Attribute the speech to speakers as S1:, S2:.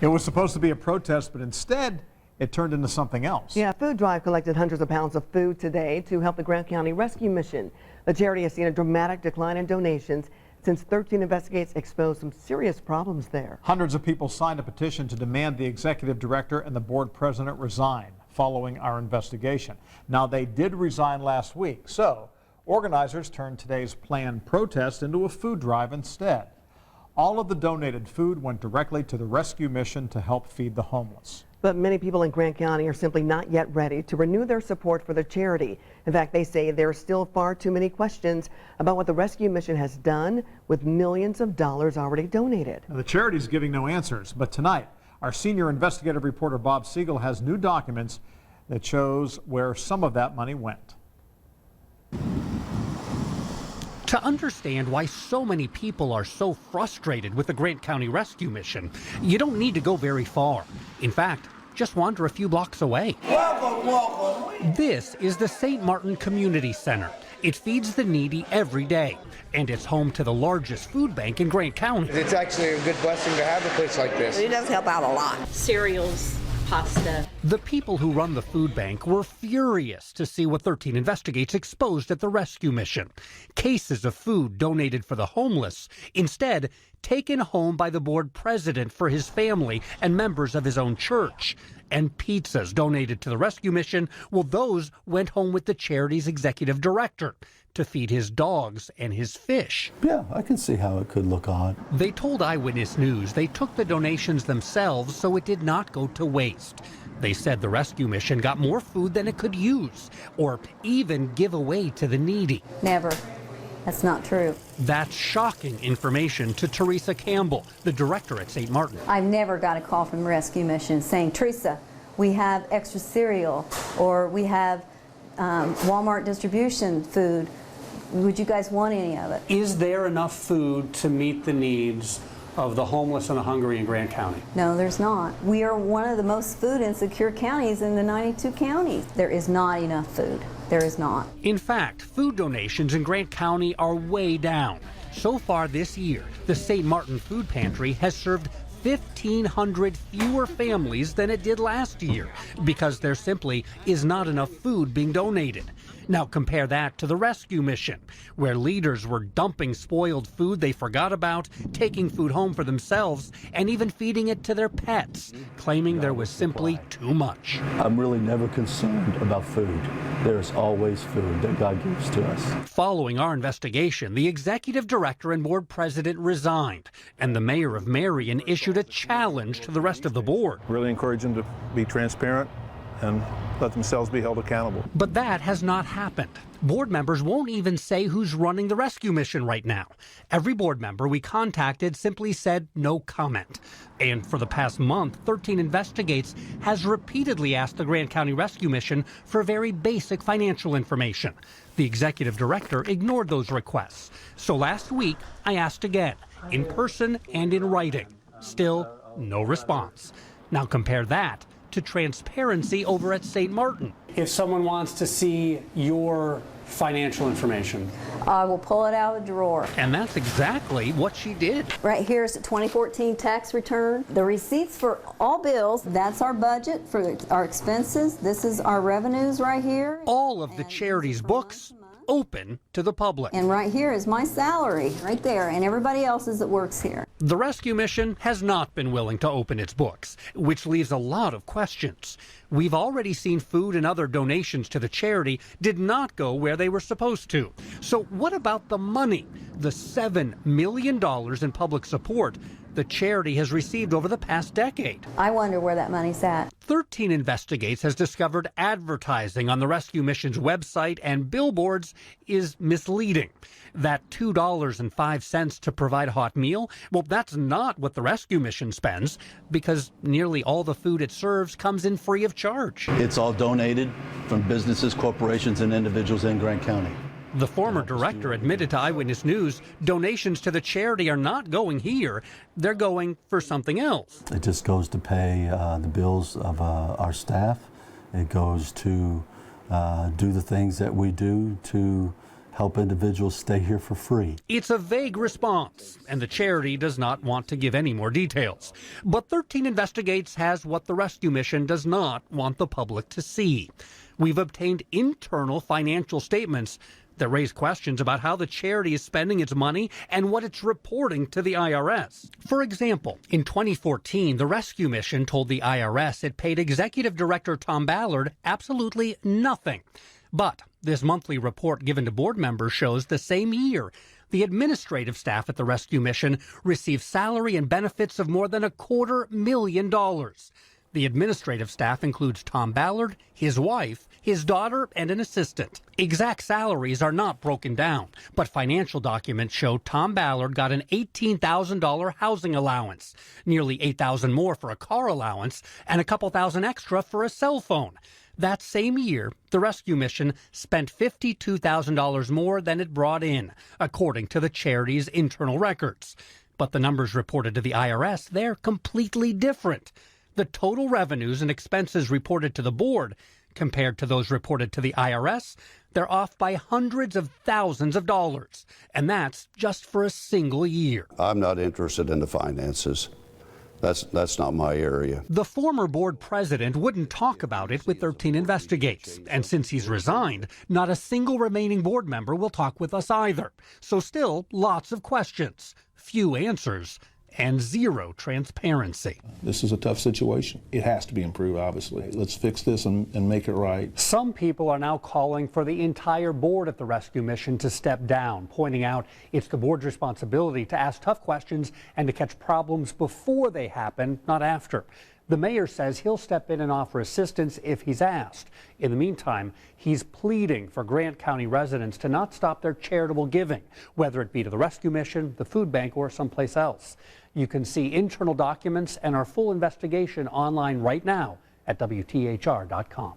S1: It was supposed to be a protest, but instead it turned into something else.
S2: Yeah, Food Drive collected hundreds of pounds of food today to help the Grant County Rescue Mission. The charity has seen a dramatic decline in donations since 13 Investigates exposed some serious problems there.
S1: Hundreds of people signed a petition to demand the executive director and the board president resign following our investigation. Now, they did resign last week, so organizers turned today's planned protest into a food drive instead. All of the donated food went directly to the rescue mission to help feed the homeless.
S2: But many people in Grant County are simply not yet ready to renew their support for the charity. In fact, they say there are still far too many questions about what the rescue mission has done with millions of dollars already donated.
S1: Now, the charity is giving no answers, but tonight, our senior investigative reporter Bob Siegel has new documents that shows where some of that money went.
S3: To understand why so many people are so frustrated with the Grant County Rescue Mission, you don't need to go very far. In fact, just wander a few blocks away.
S4: Welcome.
S3: This is the St. Martin Community Center. It feeds the needy every day, and it's home to the largest food bank in Grant County.
S4: It's actually a good blessing to have a place like this.
S5: It does help out a lot. Cereals, pasta.
S3: The people who run the food bank were furious to see what 13 Investigates exposed at the rescue mission. Cases of food donated for the homeless, instead taken home by the board president for his family and members of his own church. And pizzas donated to the rescue mission, well, those went home with the charity's executive director to feed his dogs and his fish.
S6: Yeah, I can see how it could look odd.
S3: They told Eyewitness News they took the donations themselves so it did not go to waste. They said the rescue mission got more food than it could use or even give away to the needy.
S7: Never. That's not true.
S3: That's shocking information to Teresa Campbell, the director at St. Martin.
S7: I've never got a call from the rescue mission saying, Teresa, we have extra cereal, or we have Walmart distribution food. Would you guys want any of it?
S8: Is there enough food to meet the needs of the homeless and the hungry in Grant County?
S7: No, there's not. We are one of the most food insecure counties in the 92 counties. There is not enough food. There is not.
S3: In fact, food donations in Grant County are way down. So far this year, the St. Martin Food Pantry has served 1,500 fewer families than it did last year because there simply is not enough food being donated. Now compare that to the rescue mission, where leaders were dumping spoiled food they forgot about, taking food home for themselves, and even feeding it to their pets, claiming there was simply too much.
S6: I'm really never concerned about food. There's always food that God gives to us.
S3: Following our investigation, the executive director and board president resigned, and the mayor of Marion issued a challenge to the rest of the board.
S9: Really encourage them to be transparent and let themselves be held accountable.
S3: But that has not happened. Board members won't even say who's running the rescue mission right now. Every board member we contacted simply said no comment. And for the past month, 13 Investigates has repeatedly asked the Grant County Rescue Mission for very basic financial information. The executive director ignored those requests. So last week, I asked again, in person and in writing. Still, no response. Now compare that to transparency over at St. Martin.
S8: If someone wants to see your financial information,
S7: I will pull it out of the drawer.
S3: And that's exactly what she did.
S7: Right here is the 2014 tax return. The receipts for all bills, that's our budget for our expenses. This is our revenues right here.
S3: All of the charity's books open to the public.
S7: And right here is my salary, right there, and everybody else's that works here.
S3: The rescue mission has not been willing to open its books, which leaves a lot of questions. We've already seen food and other donations to the charity did not go where they were supposed to. So what about the money, the $7 million in public support the charity has received over the past decade?
S7: I wonder where that money's at.
S3: 13 Investigates has discovered advertising on the rescue mission's website and billboards is misleading. That $2.05 to provide a hot meal, well, that's not what the rescue mission spends, because nearly all the food it serves comes in free of charge.
S6: It's all donated from businesses, corporations, and individuals in Grant County.
S3: The former director admitted to Eyewitness News donations to the charity are not going here. They're going for something else.
S6: It just goes to pay the bills of our staff. It goes to do the things that we do to help individuals stay here for free.
S3: It's a vague response, and the charity does not want to give any more details. But 13 Investigates has what the rescue mission does not want the public to see. We've obtained internal financial statements that raise questions about how the charity is spending its money and what it's reporting to the IRS. For example, in 2014, the rescue mission told the IRS it paid Executive Director Tom Ballard absolutely nothing. But this monthly report given to board members shows the same year, the administrative staff at the rescue mission received salary and benefits of more than $250,000. The administrative staff includes Tom Ballard, his wife, his daughter, and an assistant. Exact salaries are not broken down, but financial documents show Tom Ballard got an $18,000 housing allowance, nearly $8,000 more for a car allowance, and a couple thousand extra for a cell phone. That same year, the rescue mission spent $52,000 more than it brought in, according to the charity's internal records. But the numbers reported to the IRS, they're completely different. The total revenues and expenses reported to the board, compared to those reported to the IRS, they're off by hundreds of thousands of dollars. And that's just for a single year.
S10: I'm not interested in the finances. That's not my area.
S3: The former board president wouldn't talk about it with 13 Investigates. And since he's resigned, not a single remaining board member will talk with us either. So still lots of questions, few answers, and zero transparency.
S9: This is a tough situation. It has to be improved, obviously. Let's fix this and make it right.
S8: Some people are now calling for the entire board at the rescue mission to step down, pointing out it's the board's responsibility to ask tough questions and to catch problems before they happen, not after. The mayor says he'll step in and offer assistance if he's asked. In the meantime, he's pleading for Grant County residents to not stop their charitable giving, whether it be to the rescue mission, the food bank, or someplace else. You can see internal documents and our full investigation online right now at WTHR.com.